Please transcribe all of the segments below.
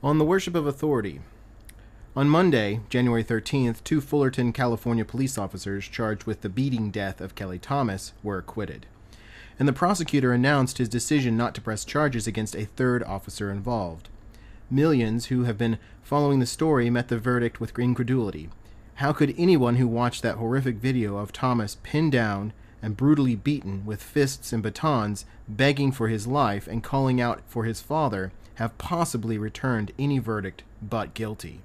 On the worship of authority. On Monday, January 13th, 2 Fullerton, California police officers charged with the beating death of Kelly Thomas were acquitted, and the prosecutor announced his decision not to press charges against a third officer involved. Millions who have been following the story met the verdict with incredulity. How could anyone who watched that horrific video of Thomas pinned down and brutally beaten with fists and batons, begging for his life and calling out for his father, have possibly returned any verdict but guilty?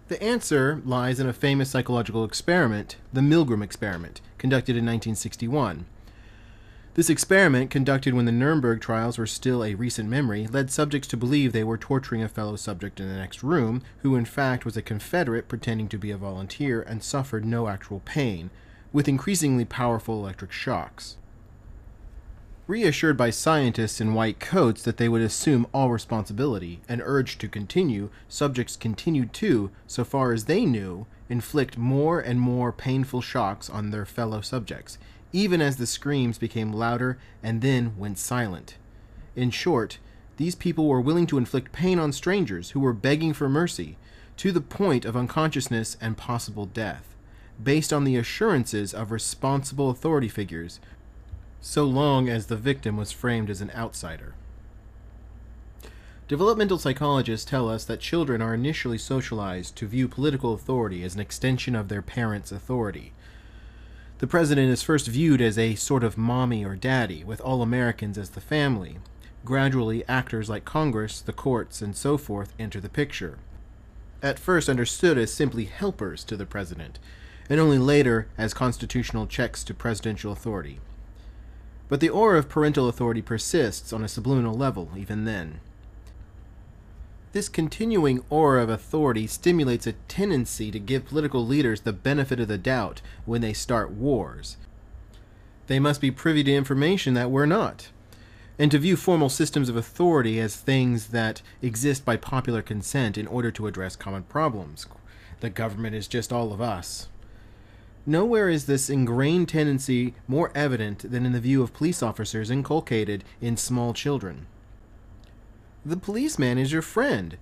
The answer lies in a famous psychological experiment, the Milgram experiment, conducted in 1961. This experiment, conducted when the Nuremberg trials were still a recent memory, led subjects to believe they were torturing a fellow subject in the next room, who in fact was a Confederate pretending to be a volunteer and suffered no actual pain, with increasingly powerful electric shocks. Reassured by scientists in white coats that they would assume all responsibility and urged to continue, subjects continued to, so far as they knew, inflict more and more painful shocks on their fellow subjects, even as the screams became louder and then went silent. In short, these people were willing to inflict pain on strangers who were begging for mercy, to the point of unconsciousness and possible death, based on the assurances of responsible authority figures, so long as the victim was framed as an outsider. Developmental psychologists tell us that children are initially socialized to view political authority as an extension of their parents' authority. The president is first viewed as a sort of mommy or daddy, with all Americans as the family. Gradually, actors like Congress, the courts, and so forth enter the picture. At first understood as simply helpers to the president, and only later as constitutional checks to presidential authority. But the aura of parental authority persists on a subliminal level even then. This continuing aura of authority stimulates a tendency to give political leaders the benefit of the doubt when they start wars. They must be privy to information that we're not, and to view formal systems of authority as things that exist by popular consent in order to address common problems. The government is just all of us. Nowhere is this ingrained tendency more evident than in the view of police officers inculcated in small children. The policeman is your friend.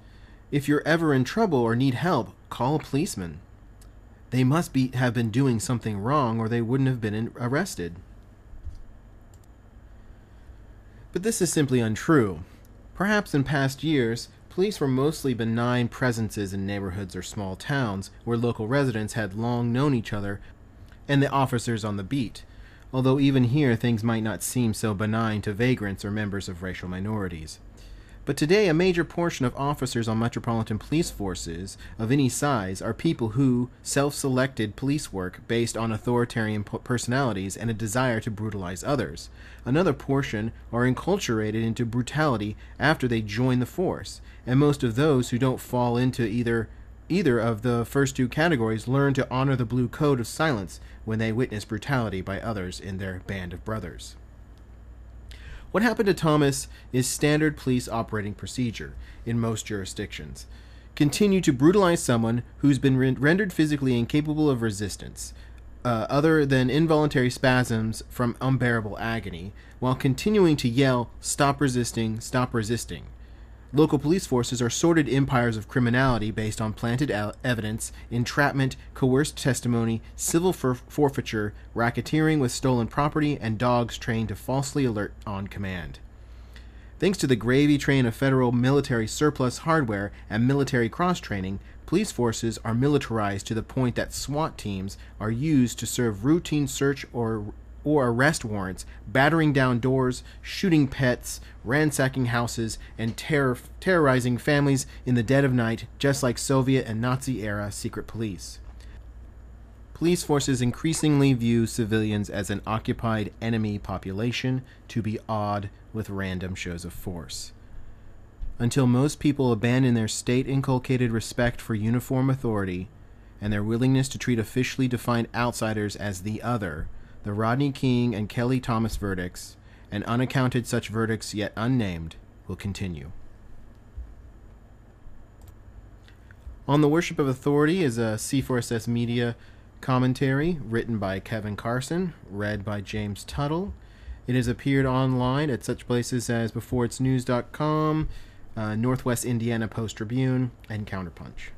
If you're ever in trouble or need help, call a policeman. They must have been doing something wrong, or they wouldn't have been arrested. But this is simply untrue. Perhaps in past years, police were mostly benign presences in neighborhoods or small towns where local residents had long known each other and the officers on the beat, although even here things might not seem so benign to vagrants or members of racial minorities. But today, a major portion of officers on metropolitan police forces of any size are people who self-selected police work based on authoritarian personalities and a desire to brutalize others. Another portion are enculturated into brutality after they join the force, and most of those who don't fall into either of the first two categories learn to honor the blue code of silence when they witness brutality by others in their band of brothers. What happened to Thomas is standard police operating procedure in most jurisdictions. Continue to brutalize someone who's been rendered physically incapable of resistance, other than involuntary spasms from unbearable agony, while continuing to yell, "Stop resisting, stop resisting." Local police forces are sordid empires of criminality based on planted evidence, entrapment, coerced testimony, civil forfeiture, racketeering with stolen property, and dogs trained to falsely alert on command. Thanks to the gravy train of federal military surplus hardware and military cross-training, police forces are militarized to the point that SWAT teams are used to serve routine search or arrest warrants, battering down doors, shooting pets, ransacking houses, and terrorizing families in the dead of night, just like Soviet and Nazi-era secret police. Police forces increasingly view civilians as an occupied enemy population to be awed with random shows of force. Until most people abandon their state-inculcated respect for uniform authority and their willingness to treat officially defined outsiders as the other, the Rodney King and Kelly Thomas verdicts, and unaccounted such verdicts yet unnamed, will continue. On the Worship of Authority is a C4SS Media commentary written by Kevin Carson, read by James Tuttle. It has appeared online at such places as beforeitsnews.com, Northwest Indiana Post-Tribune, and Counterpunch.